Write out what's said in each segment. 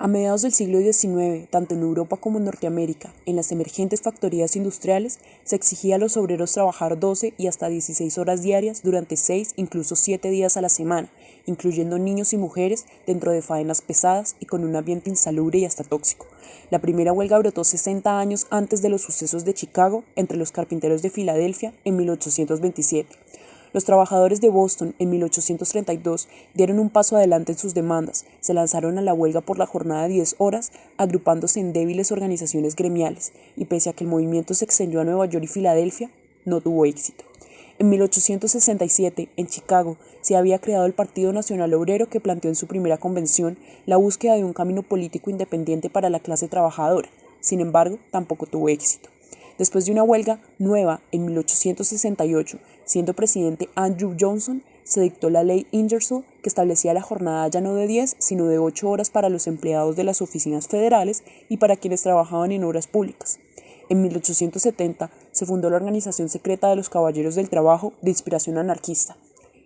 A mediados del siglo XIX, tanto en Europa como en Norteamérica, en las emergentes factorías industriales, se exigía a los obreros trabajar 12 y hasta 16 horas diarias durante 6, incluso 7 días a la semana, incluyendo niños y mujeres dentro de faenas pesadas y con un ambiente insalubre y hasta tóxico. La primera huelga brotó 60 años antes de los sucesos de Chicago entre los carpinteros de Filadelfia en 1827. Los trabajadores de Boston en 1832 dieron un paso adelante en sus demandas, se lanzaron a la huelga por la jornada de 10 horas, agrupándose en débiles organizaciones gremiales, y pese a que el movimiento se extendió a Nueva York y Filadelfia, no tuvo éxito. En 1867, en Chicago, se había creado el Partido Nacional Obrero que planteó en su primera convención la búsqueda de un camino político independiente para la clase trabajadora. Sin embargo, tampoco tuvo éxito. Después de una huelga nueva en 1868, siendo presidente Andrew Johnson, se dictó la ley Ingersoll que establecía la jornada ya no de 10, sino de 8 horas para los empleados de las oficinas federales y para quienes trabajaban en obras públicas. En 1870 se fundó la organización secreta de los Caballeros del Trabajo de inspiración anarquista.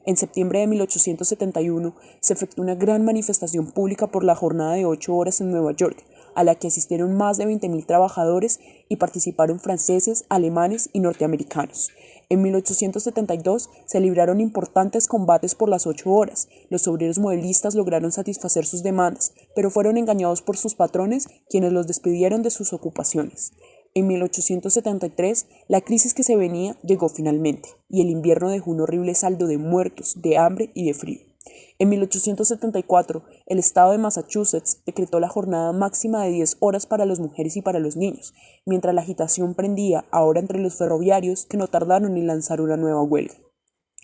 En septiembre de 1871 se efectuó una gran manifestación pública por la jornada de 8 horas en Nueva York, a la que asistieron más de 20.000 trabajadores y participaron franceses, alemanes y norteamericanos. En 1872 se libraron importantes combates por las 8 horas. Los obreros modelistas lograron satisfacer sus demandas, pero fueron engañados por sus patrones, quienes los despidieron de sus ocupaciones. En 1873, la crisis que se venía llegó finalmente, y el invierno dejó un horrible saldo de muertos, de hambre y de frío. En 1874, el estado de Massachusetts decretó la jornada máxima de 10 horas para las mujeres y para los niños, mientras la agitación prendía ahora entre los ferroviarios que no tardaron en lanzar una nueva huelga.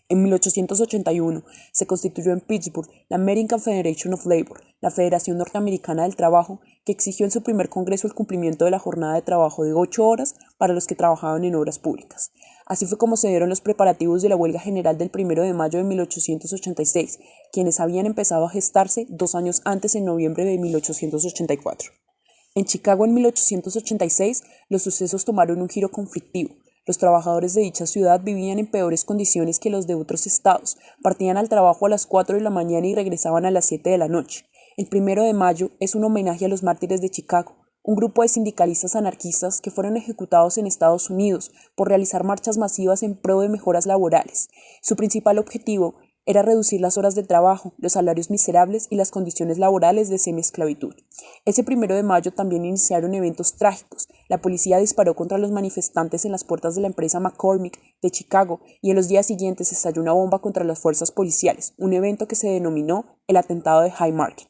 En 1881 se constituyó en Pittsburgh la American Federation of Labor, la Federación Norteamericana del Trabajo, que exigió en su primer congreso el cumplimiento de la jornada de trabajo de 8 horas para los que trabajaban en obras públicas. Así fue como se dieron los preparativos de la huelga general del 1 de mayo de 1886, quienes habían empezado a gestarse 2 años antes, en noviembre de 1884. En Chicago en 1886 los sucesos tomaron un giro conflictivo. Los trabajadores de dicha ciudad vivían en peores condiciones que los de otros estados, partían al trabajo a las 4 de la mañana y regresaban a las 7 de la noche. El 1 de mayo es un homenaje a los mártires de Chicago, un grupo de sindicalistas anarquistas que fueron ejecutados en Estados Unidos por realizar marchas masivas en pro de mejoras laborales. Su principal objetivo era reducir las horas de trabajo, los salarios miserables y las condiciones laborales de semiesclavitud. Ese 1 de mayo también iniciaron eventos trágicos. La policía disparó contra los manifestantes en las puertas de la empresa McCormick de Chicago y en los días siguientes estalló una bomba contra las fuerzas policiales, un evento que se denominó el atentado de Haymarket.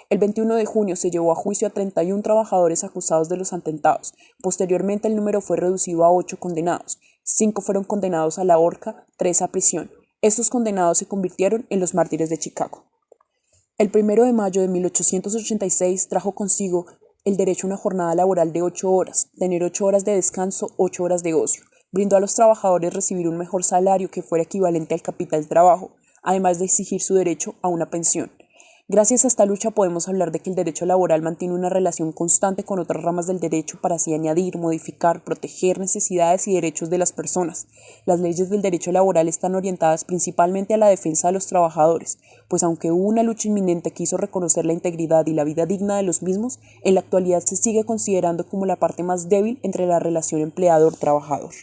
El 21 de junio se llevó a juicio a 31 trabajadores acusados de los atentados. Posteriormente el número fue reducido a 8 condenados. 5 fueron condenados a la horca, 3 a prisión. Estos condenados se convirtieron en los mártires de Chicago. El 1 de mayo de 1886 trajo consigo el derecho a una jornada laboral de 8 horas, tener 8 horas de descanso, 8 horas de ocio. Brindó a los trabajadores recibir un mejor salario que fuera equivalente al capital de trabajo, además de exigir su derecho a una pensión. Gracias a esta lucha podemos hablar de que el derecho laboral mantiene una relación constante con otras ramas del derecho para así añadir, modificar, proteger necesidades y derechos de las personas. Las leyes del derecho laboral están orientadas principalmente a la defensa de los trabajadores, pues aunque hubo una lucha inminente que hizo reconocer la integridad y la vida digna de los mismos, en la actualidad se sigue considerando como la parte más débil entre la relación empleador-trabajador.